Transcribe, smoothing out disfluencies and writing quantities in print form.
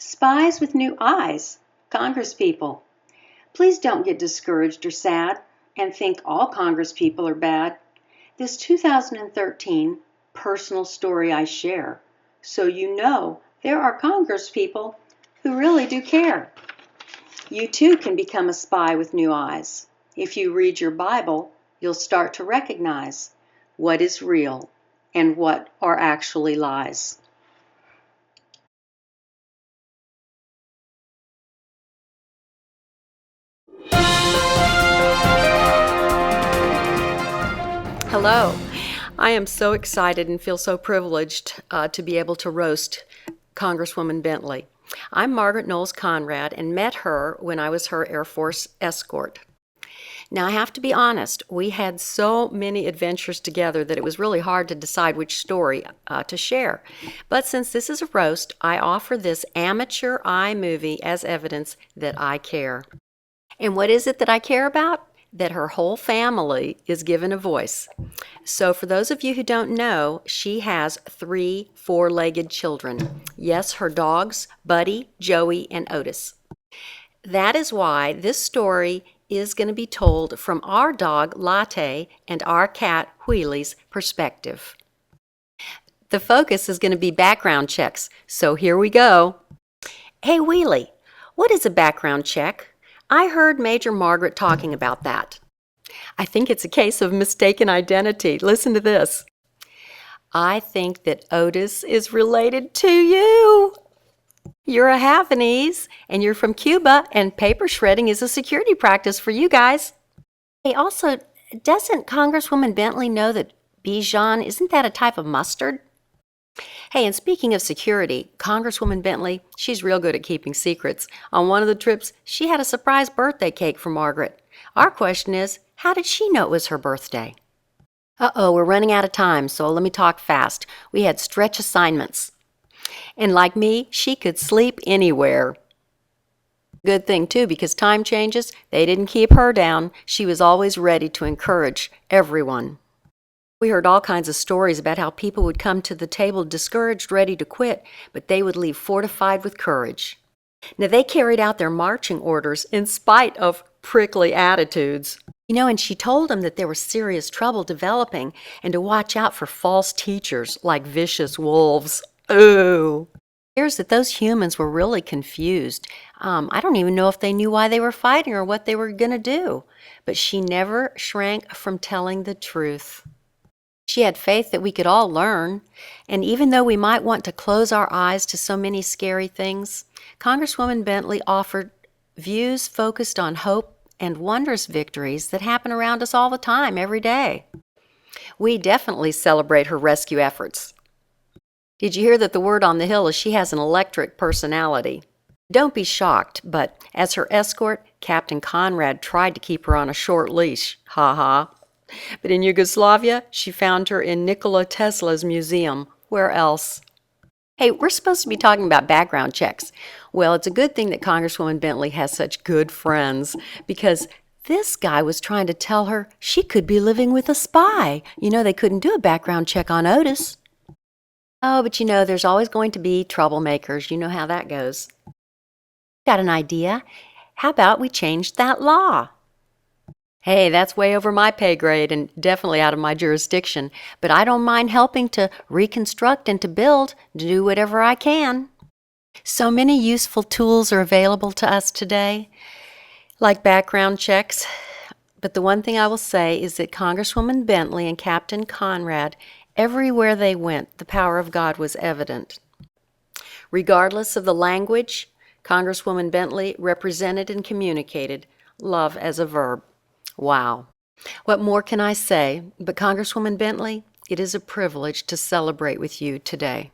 Spies with new eyes, Congresspeople. Please don't get discouraged or sad and think all Congresspeople are bad. This 2013 personal story I share, so you know there are Congresspeople who really do care. You too can become a spy with new eyes. If you read your Bible, you'll start to recognize what is real and what are actually lies. Hello. I am so excited and feel so privileged to be able to roast Congresswoman Bentley. I'm Margaret Knowles Conrad and met her when I was her Air Force escort. Now, I have to be honest, we had so many adventures together that it was really hard to decide which story to share. But since this is a roast, I offer this amateur iMovie as evidence that I care. And what is it that I care about? That her whole family is given a voice. So for those of you who don't know, she has 3 four-legged children. Yes, her dogs, Buddy, Joey, and Otis. That is why this story is going to be told from our dog, Latte, and our cat, Wheely's perspective. The focus is going to be background checks, so here we go. Hey, Wheely, what is a background check? I heard Major Margaret talking about that. I think it's a case of mistaken identity. Listen to this. I think that Otis is related to you. You're a Havanese, and you're from Cuba, and paper shredding is a security practice for you guys. Hey, also, doesn't Congresswoman Bentley know that Bijan, isn't that a type of mustard? Hey, and speaking of security, Congresswoman Bentley, she's real good at keeping secrets. On one of the trips, she had a surprise birthday cake for Margaret. Our question is, how did she know it was her birthday? Uh-oh, we're running out of time, so let me talk fast. We had stretch assignments. And like me, she could sleep anywhere. Good thing, too, because time changes, they didn't keep her down. She was always ready to encourage everyone. We heard all kinds of stories about how people would come to the table discouraged, ready to quit, but they would leave fortified with courage. Now, they carried out their marching orders in spite of prickly attitudes. And she told them that there was serious trouble developing and to watch out for false teachers like vicious wolves. Ooh. It appears that those humans were really confused. I don't even know if they knew why they were fighting or what they were going to do. But she never shrank from telling the truth. She had faith that we could all learn, and even though we might want to close our eyes to so many scary things, Congresswoman Bentley offered views focused on hope and wondrous victories that happen around us all the time, every day. We definitely celebrate her rescue efforts. Did you hear that the word on the hill is she has an electric personality? Don't be shocked, but as her escort, Captain Conrad tried to keep her on a short leash. Ha ha. But in Yugoslavia, she found her in Nikola Tesla's museum. Where else? Hey, we're supposed to be talking about background checks. Well, it's a good thing that Congresswoman Bentley has such good friends, because this guy was trying to tell her she could be living with a spy. They couldn't do a background check on Otis. Oh, but there's always going to be troublemakers. You know how that goes. Got an idea? How about we change that law? Hey, that's way over my pay grade and definitely out of my jurisdiction, but I don't mind helping to reconstruct and to build, to do whatever I can. So many useful tools are available to us today, like background checks, but the one thing I will say is that Congresswoman Bentley and Captain Conrad, everywhere they went, the power of God was evident. Regardless of the language, Congresswoman Bentley represented and communicated love as a verb. Wow. What more can I say? But Congresswoman Bentley, it is a privilege to celebrate with you today.